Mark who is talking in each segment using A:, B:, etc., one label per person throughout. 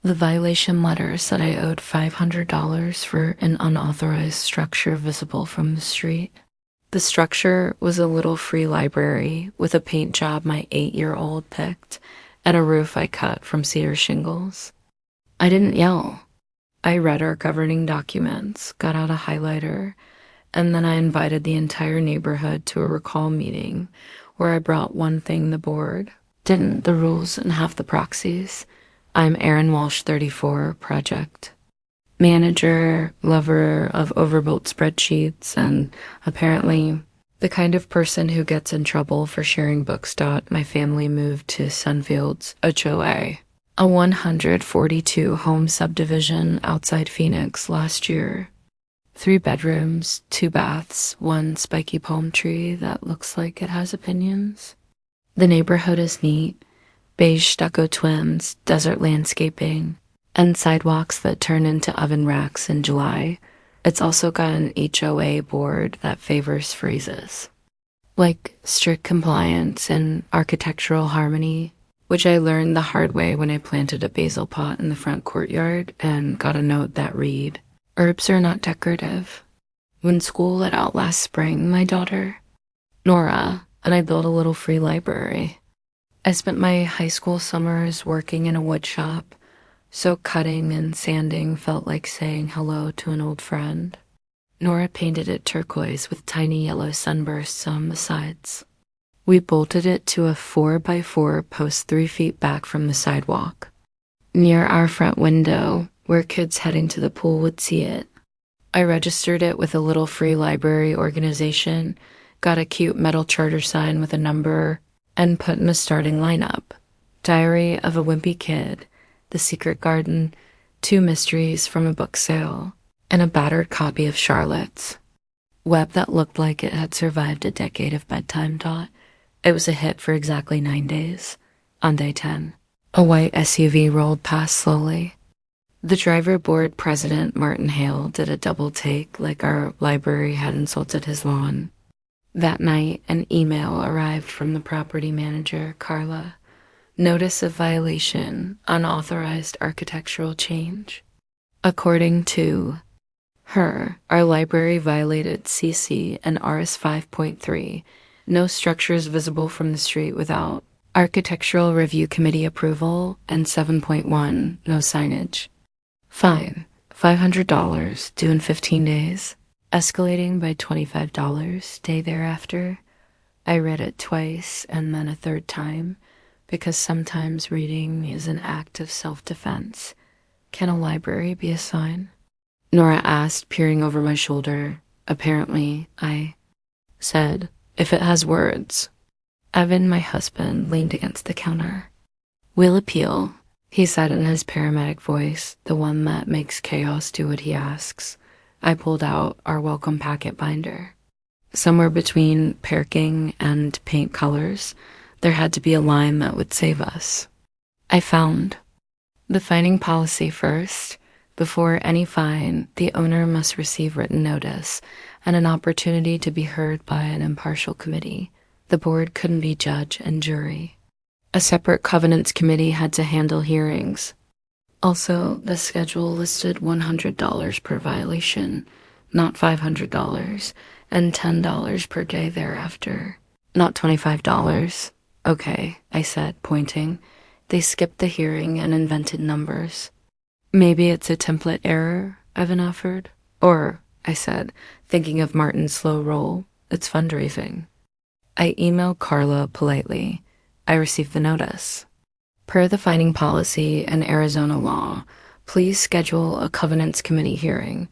A: The violation letter said I owed $500 for an unauthorized structure visible from the street. The structure was a little free library with a paint job my 8-year-old picked and a roof I cut from cedar shingles. I didn't yell. I read our governing documents, got out a highlighter, and then I invited the entire neighborhood to a recall meeting where I brought one thing the board didn't, the rules and half the proxies. I'm Erin Walsh 34, project manager, lover of overbuilt spreadsheets, and apparently the kind of person who gets in trouble for sharing books. My family moved to Sunfield's HOA, a 142 home subdivision outside Phoenix last year. 3 bedrooms, 2 baths, 1 spiky palm tree that looks like it has opinions. The neighborhood is neat, beige stucco twims, desert landscaping, and sidewalks that turn into oven racks in July. It's also got an HOA board that favors phrases like strict compliance and architectural harmony, which I learned the hard way when I planted a basil pot in the front courtyard and got a note that read, "Herbs are not decorative." When school let out last spring, my daughter, Nora, and I built a little free library. I spent my high school summers working in a wood shop, so cutting and sanding felt like saying hello to an old friend. Nora painted it turquoise with tiny yellow sunbursts on the sides. We bolted it to a 4x4 post 3 feet back from the sidewalk, near our front window where kids heading to the pool would see it. I registered it with a little free library organization, got a cute metal charter sign with a number, and put in a starting lineup: Diary of a Wimpy Kid, The Secret Garden, 2 mysteries from a book sale, and a battered copy of Charlotte's. Web that looked like it had survived a decade of bedtime. It was a hit for exactly 9 days. On day 10, a white SUV rolled past slowly. The driver board president, Martin Hale, did a double take like our library had insulted his lawn. That night, an email arrived from the property manager, Carla. Notice of violation, unauthorized architectural change. According to her, our library violated CC&Rs 5.3, no structures visible from the street without Architectural Review Committee approval, and 7.1, no signage. Fine, $500, due in 15 days, escalating by $25 day thereafter. I read it twice and then a third time, because sometimes reading is an act of self-defense. Can a library be a sign? Nora asked, peering over my shoulder. Apparently, I said, if it has words. Evan, my husband, leaned against the counter. We'll appeal, he said in his paramedic voice, the one that makes chaos do what he asks. I pulled out our welcome packet binder. Somewhere between parking and paint colors, there had to be a line that would save us. I found the fining policy first. Before any fine, the owner must receive written notice and an opportunity to be heard by an impartial committee. The board couldn't be judge and jury. A separate covenants committee had to handle hearings. Also, the schedule listed $100 per violation, not $500, and $10 per day thereafter, not $25. Okay, I said, pointing. They skipped the hearing and invented numbers. Maybe it's a template error, Evan offered. Or, I said, thinking of Martin's slow roll, it's fundraising. I emailed Carla politely. I received the notice. Per the fining policy and Arizona law, please schedule a covenants committee hearing.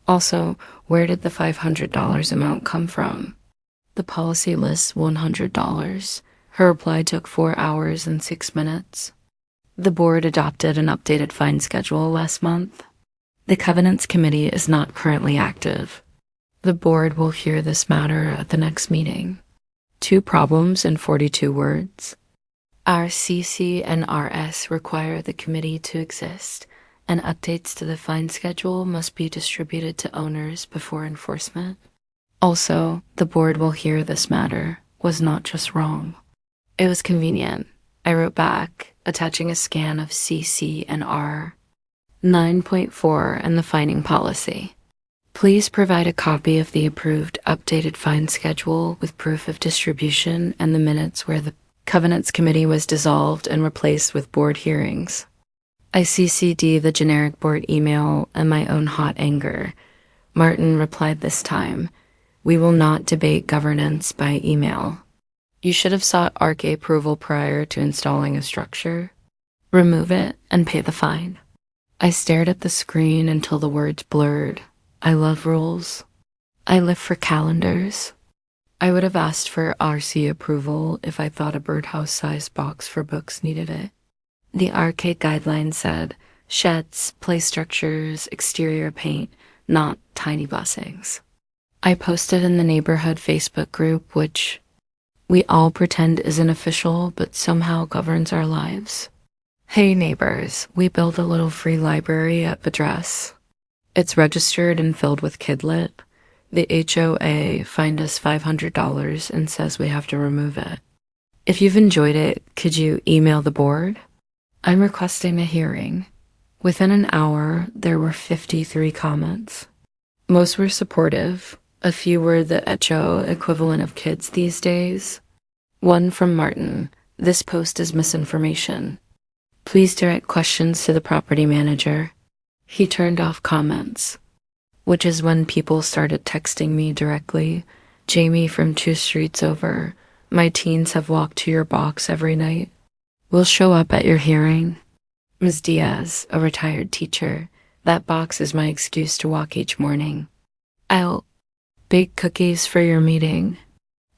A: Also, where did the $500 amount come from? The policy lists $100. Her reply took 4 hours and 6 minutes. The board adopted an updated fine schedule last month. The covenants committee is not currently active. The board will hear this matter at the next meeting. 2 problems in 42 words. Our CC&Rs require the committee to exist, and updates to the fine schedule must be distributed to owners before enforcement. Also, the board will hear this matter was not just wrong. It was convenient. I wrote back, attaching a scan of CC&R. 9.4 and the fining policy. Please provide a copy of the approved updated fine schedule with proof of distribution and the minutes where the Covenants Committee was dissolved and replaced with board hearings. I CC'd the generic board email and my own hot anger. Martin replied this time, "We will not debate governance by email. You should have sought RK approval prior to installing a structure. Remove it and pay the fine." I stared at the screen until the words blurred. I love rules. I live for calendars. I would have asked for RC approval if I thought a birdhouse-sized box for books needed it. The arcade guideline said, sheds, play structures, exterior paint, not tiny blessings. I posted in the neighborhood Facebook group, which we all pretend isn't official but somehow governs our lives. Hey neighbors, we built a little free library at address. It's registered and filled with Kidlit. The HOA fined us $500 and says we have to remove it. If you've enjoyed it, could you email the board? I'm requesting a hearing. Within an hour, there were 53 comments. Most were supportive. A few were the echo equivalent of kids these days. One from Martin, "This post is misinformation. Please direct questions to the property manager." He turned off comments, which is when people started texting me directly. "Jamie from 2 streets over. My teens have walked to your box every night. We'll show up at your hearing." Ms. Diaz, a retired teacher, "That box is my excuse to walk each morning." "I'll bake cookies for your meeting."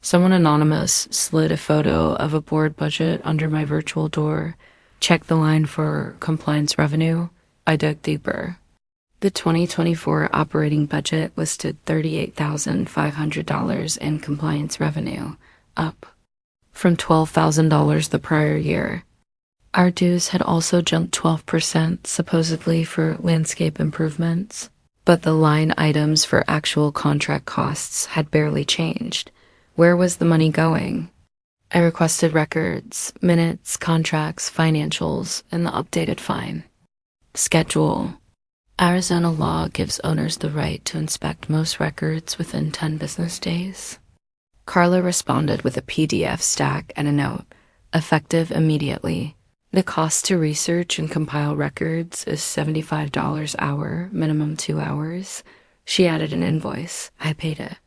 A: Someone anonymous slid a photo of a board budget under my virtual door. Check the line for compliance revenue. I dug deeper. The 2024 operating budget listed $38,500 in compliance revenue, up from $12,000 the prior year. Our dues had also jumped 12%, supposedly for landscape improvements, but the line items for actual contract costs had barely changed. Where was the money going? I requested records, minutes, contracts, financials, and the updated fine schedule. Arizona law gives owners the right to inspect most records within 10 business days. Carla responded with a PDF stack and a note, effective immediately. The cost to research and compile records is $75 an hour, minimum 2 hours. She added an invoice. I paid it.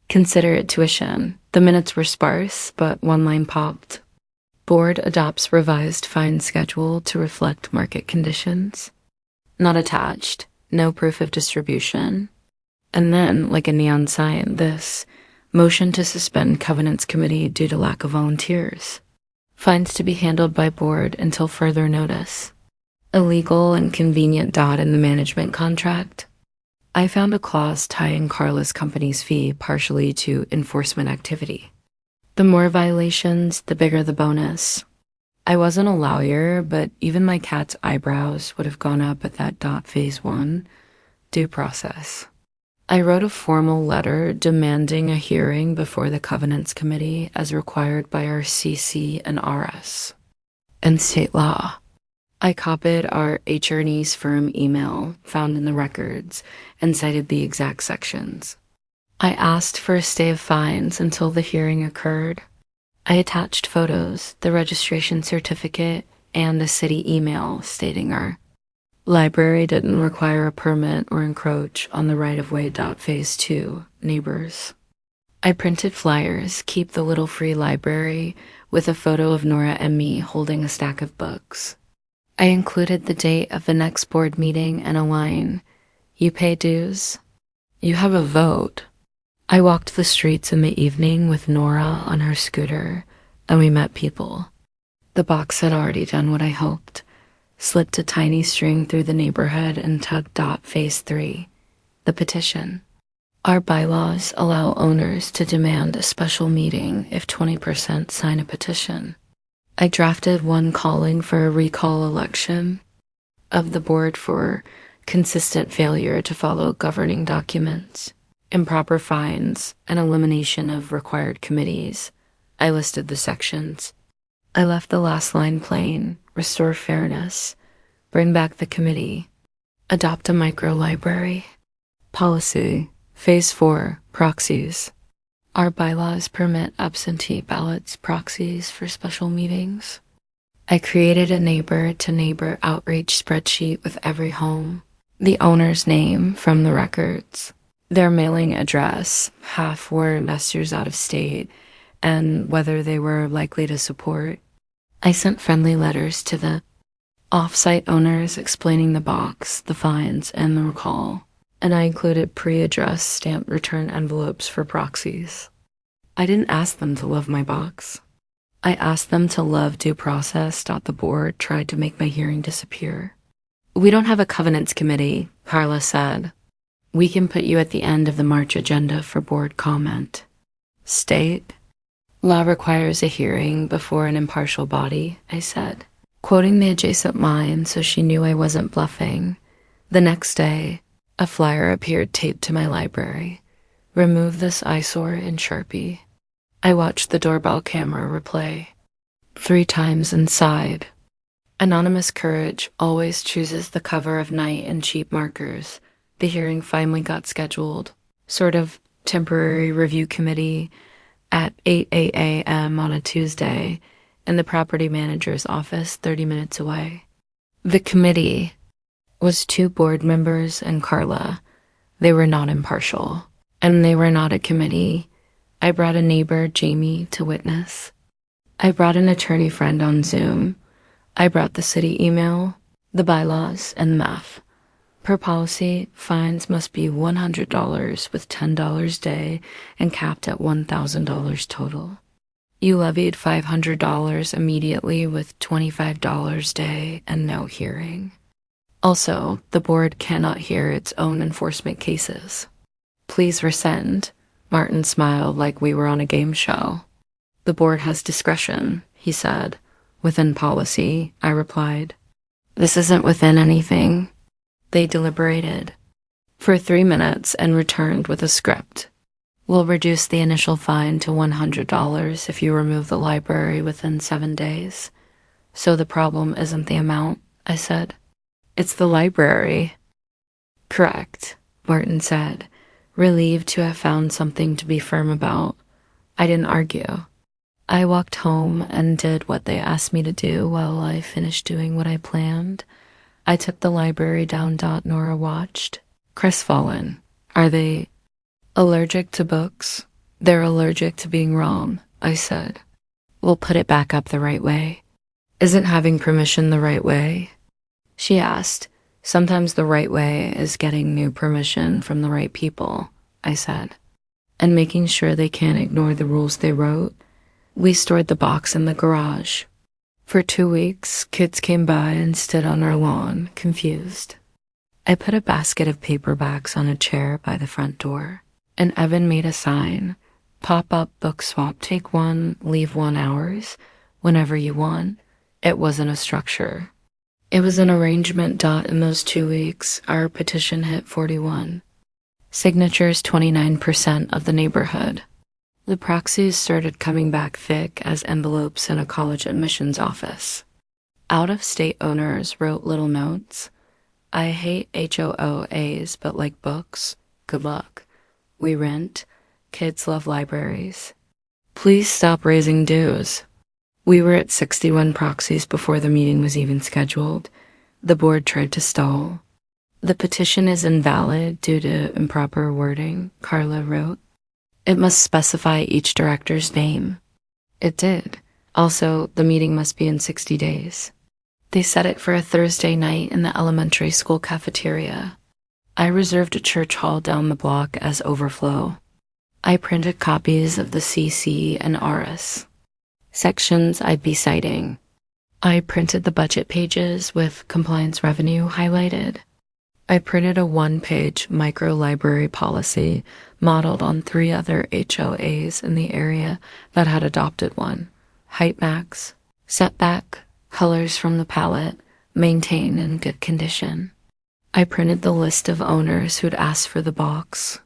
A: Consider it tuition. The minutes were sparse, but one line popped. Board adopts revised fine schedule to reflect market conditions. Not attached. No proof of distribution. And then, like a neon sign, this: motion to suspend Covenants Committee due to lack of volunteers. Fines to be handled by board until further notice. A legal and convenient dot in the management contract. I found a clause tying Carla's company's fee partially to enforcement activity. The more violations, the bigger the bonus. I wasn't a lawyer, but even my cat's eyebrows would have gone up at that dot phase 1. Due process. I wrote a formal letter demanding a hearing before the Covenants Committee as required by our CC&Rs and state law. I copied our attorney's firm email found in the records and cited the exact sections. I asked for a stay of fines until the hearing occurred. I attached photos, the registration certificate, and a city email stating our library didn't require a permit or encroach on the right-of-way. Phase 2, neighbors. I printed flyers, keep the little free library, with a photo of Nora and me holding a stack of books. I included the date of the next board meeting and a line: you pay dues, you have a vote. I walked the streets in the evening with Nora on her scooter, and we met people. The box had already done what I hoped. Slipped a tiny string through the neighborhood and tugged. Phase 3, the petition. Our bylaws allow owners to demand a special meeting if 20% sign a petition. I drafted one calling for a recall election of the board for consistent failure to follow governing documents, improper fines, and elimination of required committees. I listed the sections. I left the last line plain: restore fairness, bring back the committee, adopt a micro-library. Policy, Phase 4, proxies. Our bylaws permit absentee ballots proxies for special meetings. I created a neighbor-to-neighbor outreach spreadsheet with every home, the owner's name from the records, their mailing address, half were investors out of state, and whether they were likely to support. I sent friendly letters to the off-site owners explaining the box, the fines, and the recall, and I included pre-addressed stamped return envelopes for proxies. I didn't ask them to love my box. I asked them to love due process. The board tried to make my hearing disappear. We don't have a covenants committee, Carla said. We can put you at the end of the March agenda for board comment. State law requires a hearing before an impartial body, I said, quoting the adjacent line so she knew I wasn't bluffing. The next day, a flyer appeared taped to my library. Remove this eyesore in Sharpie. I watched the doorbell camera replay 3 times and sighed. Anonymous courage always chooses the cover of night and cheap markers. The hearing finally got scheduled, sort of temporary review committee, at 8 a.m. on a Tuesday in the property manager's office 30 minutes away. The committee was 2 board members and Carla. They were not impartial, and they were not a committee. I brought a neighbor, Jamie, to witness. I brought an attorney friend on Zoom. I brought the city email, the bylaws, and the math. Per policy, fines must be $100 with $10 day and capped at $1,000 total. You levied $500 immediately with $25 day and no hearing. Also, the board cannot hear its own enforcement cases. Please rescind. Martin smiled like we were on a game show. The board has discretion, he said. Within policy, I replied. This isn't within anything. They deliberated for 3 minutes and returned with a script. We'll reduce the initial fine to $100 if you remove the library within 7 days. So the problem isn't the amount, I said. It's the library. Correct, Martin said, relieved to have found something to be firm about. I didn't argue. I walked home and did what they asked me to do while I finished doing what I planned. I took the library down. Nora watched, crestfallen. Are they allergic to books? They're allergic to being wrong, I said. We'll put it back up the right way. Isn't having permission the right way? She asked. Sometimes the right way is getting new permission from the right people, I said, and making sure they can't ignore the rules they wrote. We stored the box in the garage. For 2 weeks, kids came by and stood on our lawn, confused. I put a basket of paperbacks on a chair by the front door, and Evan made a sign, pop-up book swap, take 1, leave 1 hours, whenever you want. It wasn't a structure. It was an arrangement. In those 2 weeks, our petition hit 41. Signatures 29% of the neighborhood. The proxies started coming back thick as envelopes in a college admissions office. Out-of-state owners wrote little notes. I hate HOAs, but like books. Good luck. We rent. Kids love libraries. Please stop raising dues. We were at 61 proxies before the meeting was even scheduled. The board tried to stall. The petition is invalid due to improper wording, Carla wrote. It must specify each director's name. It did. Also, the meeting must be in 60 days. They set it for a Thursday night in the elementary school cafeteria. I reserved a church hall down the block as overflow. I printed copies of the CC&Rs, sections I'd be citing. I printed the budget pages with compliance revenue highlighted. I printed a 1-page micro-library policy modeled on 3 other HOAs in the area that had adopted one. Height max, setback, colors from the palette, maintain in good condition. I printed the list of owners who'd asked for the box,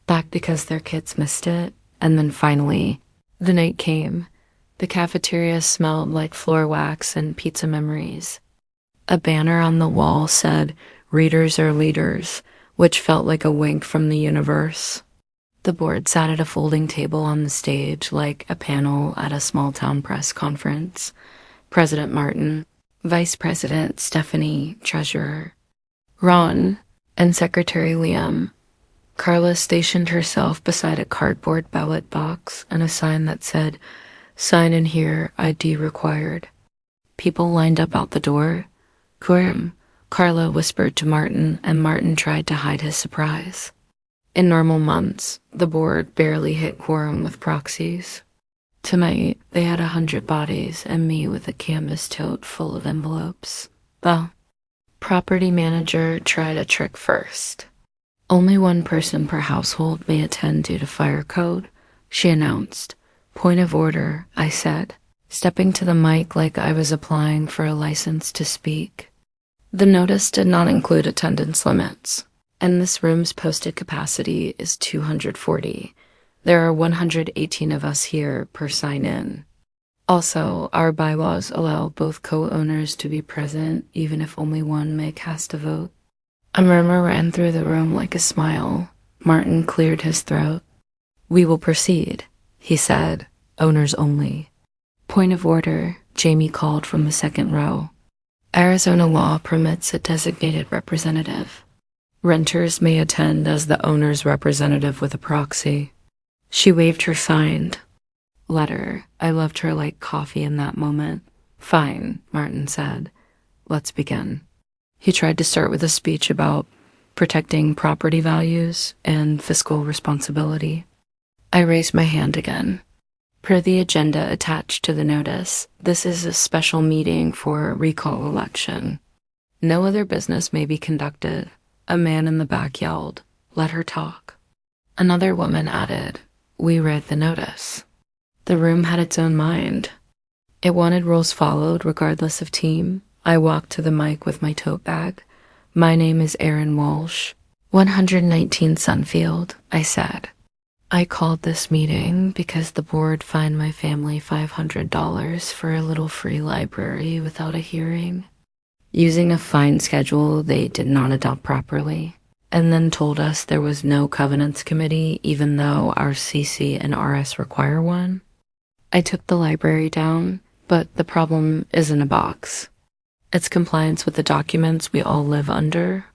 A: back because their kids missed it, and then finally, the night came. The cafeteria smelled like floor wax and pizza memories. A banner on the wall said, "Readers are leaders," which felt like a wink from the universe. The board sat at a folding table on the stage like a panel at a small town press conference. President Martin, Vice President Stephanie, Treasurer Ron, and Secretary Liam. Carla stationed herself beside a cardboard ballot box and a sign that said, "Sign in here, ID required." People lined up out the door. "Quorum," Carla whispered to Martin, and Martin tried to hide his surprise. In normal months, the board barely hit quorum with proxies. Tonight, they had 100 bodies and me with a canvas tote full of envelopes. The property manager tried a trick first. "Only one person per household may attend due to fire code," she announced. "Point of order," I said, stepping to the mic like I was applying for a license to speak. The notice did not include attendance limits, and this room's posted capacity is 240. There are 118 of us here per sign-in. Also, our bylaws allow both co-owners to be present, even if only one may cast a vote. A murmur ran through the room like a smile. Martin cleared his throat. "We will proceed," he said. "Owners only." "Point of order," Jamie called from the second row. "Arizona law permits a designated representative. Renters may attend as the owner's representative with a proxy." She waved her signed letter. I loved her like coffee in that moment. "Fine," Martin said. "Let's begin." He tried to start with a speech about protecting property values and fiscal responsibility. I raised my hand again. Per the agenda attached to the notice, this is a special meeting for a recall election. No other business may be conducted. A man in the back yelled, "Let her talk." Another woman added, "We read the notice." The room had its own mind. It wanted rules followed regardless of team. I walked to the mic with my tote bag. "My name is Erin Walsh, 119 Sunfield," I said. "I called this meeting because the board fined my family $500 for a little free library without a hearing, using a fine schedule they did not adopt properly, and then told us there was no covenants committee even though our CC&Rs require one. I took the library down, but the problem isn't a box. It's compliance with the documents we all live under."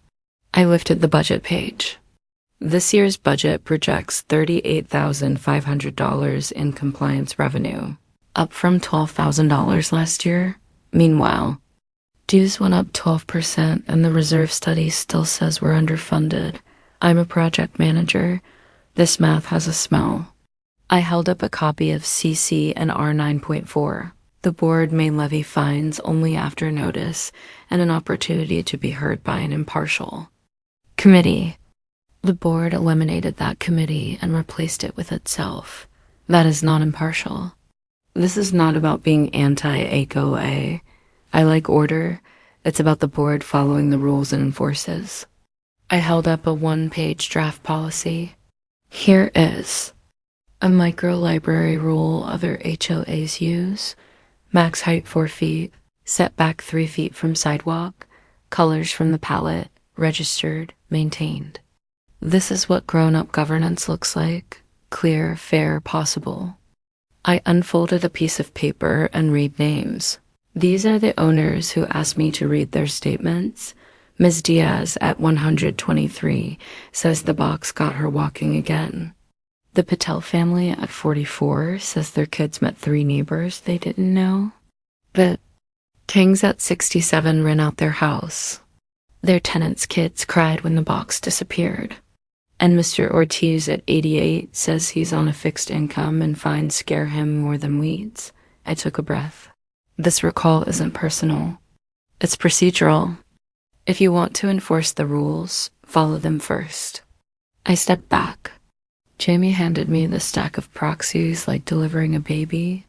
A: I lifted the budget page. This year's budget projects $38,500 in compliance revenue, up from $12,000 last year. Meanwhile, dues went up 12% and the reserve study still says we're underfunded. I'm a project manager. This math has a smell. I held up a copy of CC&R 9.4. The board may levy fines only after notice and an opportunity to be heard by an impartial committee. The board eliminated that committee and replaced it with itself. That is not impartial. This is not about being anti-HOA. I like order. It's about the board following the rules it enforces. I held up a one-page draft policy. Here is a micro-library rule other HOAs use. Max height 4 feet, setback 3 feet from sidewalk, colors from the palette, registered, maintained. This is what grown-up governance looks like. Clear, fair, possible. I unfolded a piece of paper and read names. These are the owners who asked me to read their statements. Ms. Diaz at 123 says the box got her walking again. The Patel family at 44 says their kids met 3 neighbors they didn't know. The Kings at 67 rent out their house. Their tenants' kids cried when the box disappeared. And Mr. Ortiz at 88 says he's on a fixed income and fines scare him more than weeds. I took a breath. This recall isn't personal. It's procedural. If you want to enforce the rules, follow them first. I stepped back. Jamie handed me the stack of proxies like delivering a baby.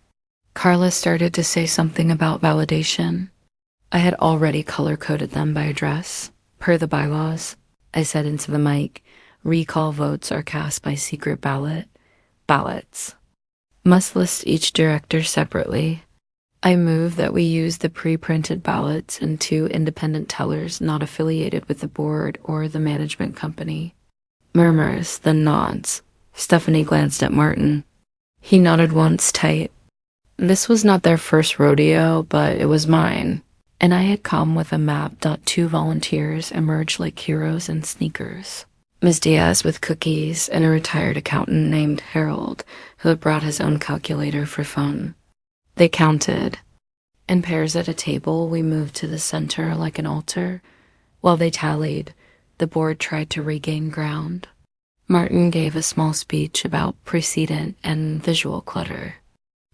A: Carla started to say something about validation. I had already color-coded them by address. Per the bylaws, I said into the mic, recall votes are cast by secret ballots. Must list each director separately. I move that we use the pre-printed ballots and 2 independent tellers not affiliated with the board or the management company. Murmurs, then nods. Stephanie glanced at Martin. He nodded once tight. This was not their first rodeo, but it was mine, and I had come with a map. 2 volunteers emerged like heroes in sneakers. Ms. Diaz with cookies and a retired accountant named Harold, who had brought his own calculator for fun. They counted. In pairs at a table, we moved to the center like an altar. While they tallied, the board tried to regain ground. Martin gave a small speech about precedent and visual clutter.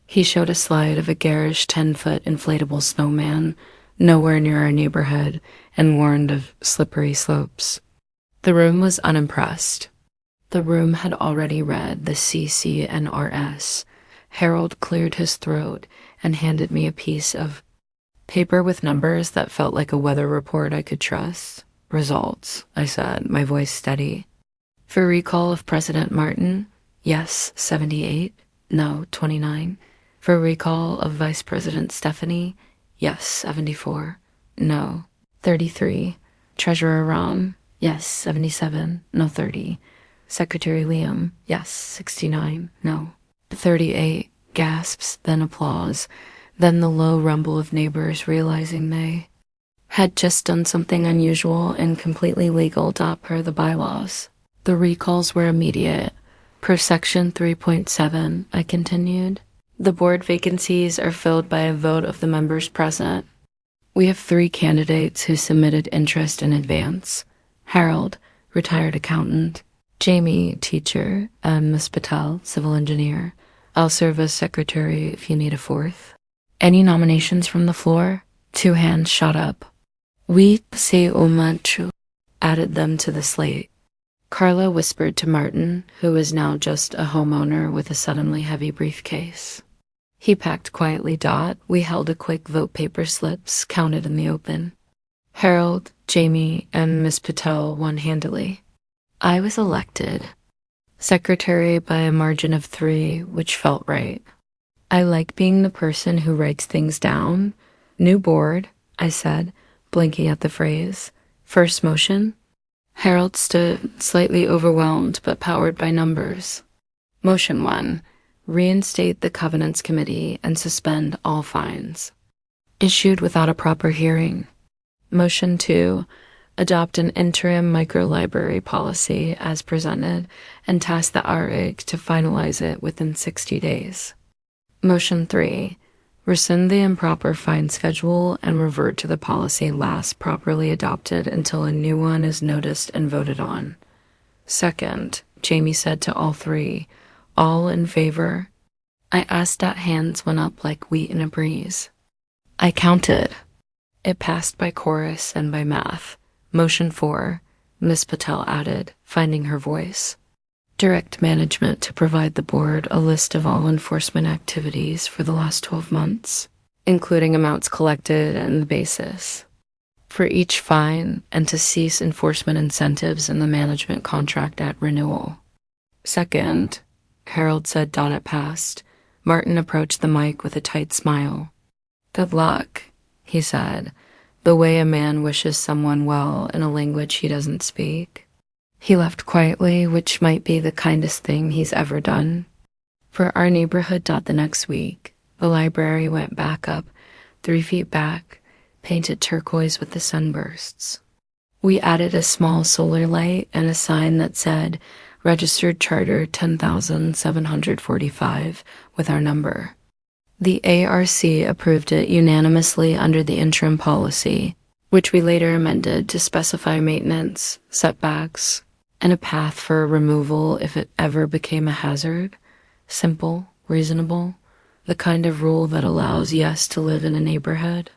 A: He showed a slide of a garish 10-foot inflatable snowman, nowhere near our neighborhood, and warned of slippery slopes. The room was unimpressed. The room had already read the CC&Rs. Harold cleared his throat and handed me a piece of paper with numbers that felt like a weather report I could trust. Results, I said, my voice steady. For recall of President Martin, yes, 78, no, 29. For recall of Vice President Stephanie, yes, 74, no, 33. Treasurer Ron, yes, 77, no, 30. Secretary Liam, yes, 69, no, 38. Gasps, then applause, then the low rumble of neighbors realizing they had just done something unusual and completely legal per the bylaws. The recalls were immediate. Per section 3.7, I continued, the board vacancies are filled by a vote of the members present. We have 3 candidates who submitted interest in advance. Harold, retired accountant, Jamie, teacher, and Miss Patel, civil engineer. I'll serve as secretary if you need a 4th. Any nominations from the floor? 2 hands shot up. We say Omachu added them to the slate. Carla whispered to Martin, who was now just a homeowner with a suddenly heavy briefcase. He packed quietly. We held a quick vote paper slips, counted in the open. Harold, Jamie, and Miss Patel won handily. I was elected. Secretary by a margin of 3, which felt right. I like being the person who writes things down. New board, I said, blinking at the phrase. First motion. Harold stood, slightly overwhelmed but powered by numbers. Motion 1. Reinstate the Covenants Committee and suspend all fines. Issued without a proper hearing. Motion 2. Adopt an interim microlibrary policy as presented and task the RIG to finalize it within 60 days. Motion 3. Rescind the improper fine schedule and revert to the policy last properly adopted until a new one is noticed and voted on. Second, Jamie said to all 3, all in favor? I asked that hands went up like wheat in a breeze. I counted. It passed by chorus and by math. Motion 4, Miss Patel added, finding her voice. Direct management to provide the board a list of all enforcement activities for the last 12 months, including amounts collected and the basis for each fine, and to cease enforcement incentives in the management contract at renewal. Second, Harold said it passed. Martin approached the mic with a tight smile. Good luck, he said, the way a man wishes someone well in a language he doesn't speak. He left quietly, which might be the kindest thing he's ever done. For our neighborhood. The next week, the library went back up, 3 feet back, painted turquoise with the sunbursts. We added a small solar light and a sign that said, Registered Charter 10,745 with our number. The ARC approved it unanimously under the interim policy, which we later amended to specify maintenance, setbacks, and a path for removal if it ever became a hazard. Simple, reasonable, the kind of rule that allows yes to live in a neighborhood.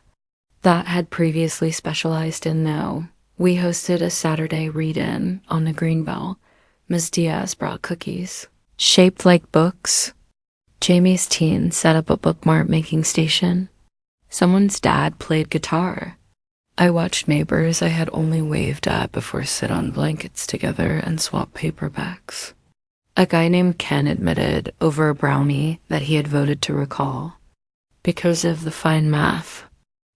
A: That had previously specialized in no. We hosted a Saturday read-in on the Greenbelt. Ms. Diaz brought cookies, shaped like books. Jamie's teen set up a bookmark-making station. Someone's dad played guitar. I watched neighbors I had only waved at before sit on blankets together and swap paperbacks. A guy named Ken admitted over a brownie that he had voted to recall. Because of the fine math.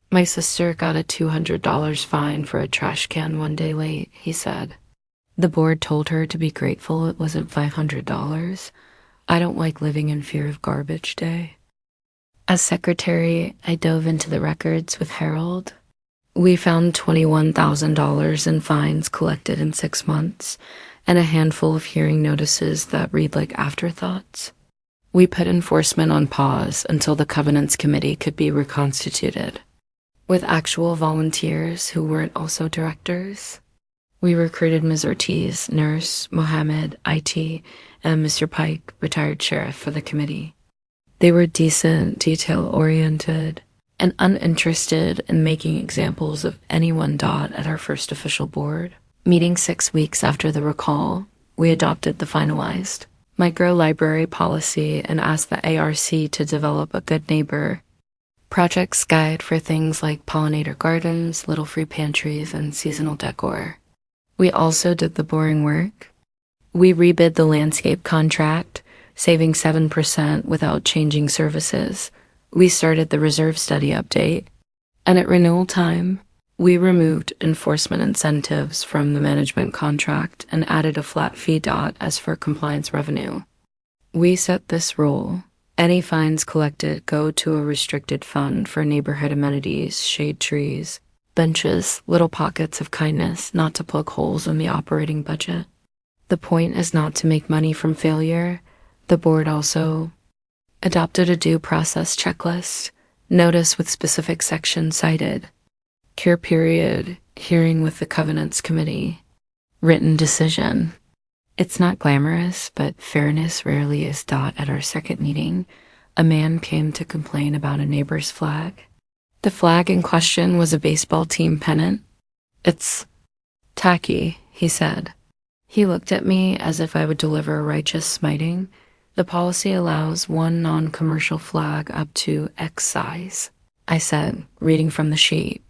A: My sister got a $200 fine for a trash can one day late, he said. The board told her to be grateful it wasn't $500. I don't like living in fear of garbage day. As secretary, I dove into the records with Harold. We found $21,000 in fines collected in 6 months and a handful of hearing notices that read like afterthoughts. We put enforcement on pause until the Covenants Committee could be reconstituted, with actual volunteers who weren't also directors. We recruited Ms. Ortiz, nurse, Mohammed, IT, and Mr. Pike, retired sheriff, for the committee. They were decent, detail-oriented, and uninterested in making examples of anyone at our first official board. Meeting 6 weeks after the recall, we adopted the finalized micro-library policy and asked the ARC to develop a good neighbor projects guide for things like pollinator gardens, little free pantries, and seasonal decor. We also did the boring work. We rebid the landscape contract, saving 7% without changing services. We started the reserve study update, and at renewal time, we removed enforcement incentives from the management contract and added a flat fee as for compliance revenue. We set this rule. Any fines collected go to a restricted fund for neighborhood amenities, shade trees, benches, little pockets of kindness, not to plug holes in the operating budget. The point is not to make money from failure. The board also adopted a due process checklist, notice with specific sections cited, cure period, hearing with the Covenants Committee, written decision. It's not glamorous, but fairness rarely is at our second meeting. A man came to complain about a neighbor's flag. The flag in question was a baseball team pennant. It's tacky, he said. He looked at me as if I would deliver a righteous smiting. The policy allows one non-commercial flag up to X size, I said, reading from the sheet.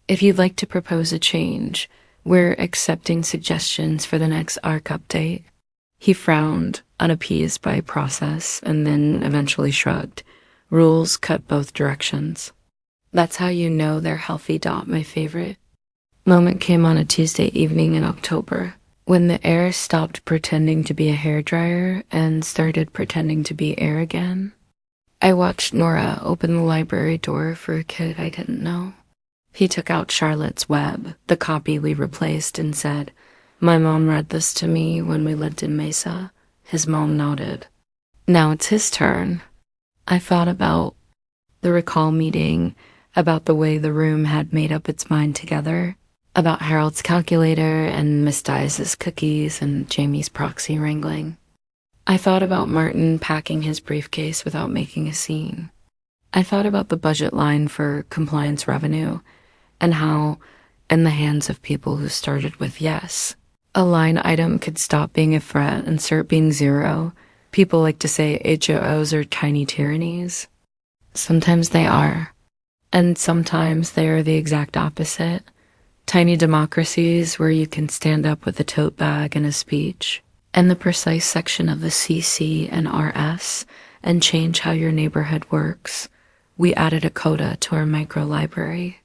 A: If you'd like to propose a change, we're accepting suggestions for the next ARC update. He frowned, unappeased by process, and then eventually shrugged. Rules cut both directions. That's how you know they're healthy. My favorite moment came on a Tuesday evening in October, when the air stopped pretending to be a hairdryer and started pretending to be air again. I watched Nora open the library door for a kid I didn't know. He took out Charlotte's Web, the copy we replaced, and said, "My mom read this to me when we lived in Mesa." His mom nodded. Now it's his turn. I thought about the recall meeting, about the way the room had made up its mind together, about Harold's calculator and Miss Diaz's cookies and Jamie's proxy wrangling. I thought about Martin packing his briefcase without making a scene. I thought about the budget line for compliance revenue, and how, in the hands of people who started with yes, a line item could stop being a threat and start being zero. People like to say HOAs are tiny tyrannies. Sometimes they are, and sometimes they are the exact opposite. Tiny democracies where you can stand up with a tote bag and a speech, and the precise section of the CC&Rs, and change how your neighborhood works. We added a coda to our micro-library.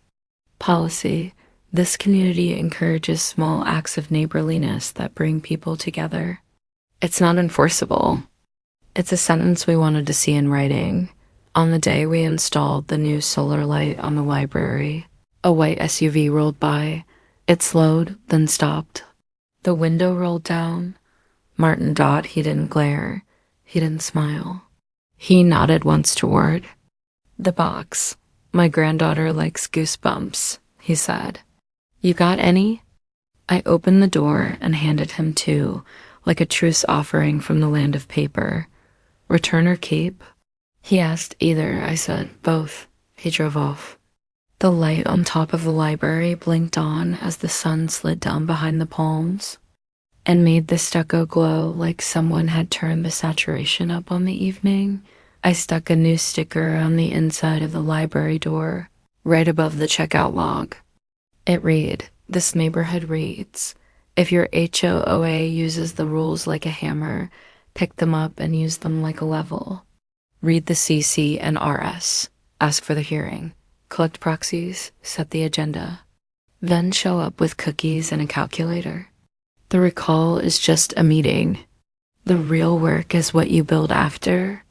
A: Policy. This community encourages small acts of neighborliness that bring people together. It's not enforceable. It's a sentence we wanted to see in writing. On the day we installed the new solar light on the library, a white SUV rolled by. It slowed, then stopped. The window rolled down. Martin he didn't glare. He didn't smile. He nodded once toward the box. "My granddaughter likes goosebumps," he said. "You got any?" I opened the door and handed him two, like a truce offering from the land of paper. "Return or keep?" He asked either. I said, "Both." He drove off. The light on top of the library blinked on as the sun slid down behind the palms and made the stucco glow like someone had turned the saturation up on the evening. I stuck a new sticker on the inside of the library door, right above the checkout log. It read, "This neighborhood reads, if your HOA uses the rules like a hammer, Pick them up and use them like a level. Read the CC&Rs. Ask for the hearing. Collect proxies. Set the agenda. Then show up with cookies and a calculator. The recall is just a meeting. The real work is what you build after,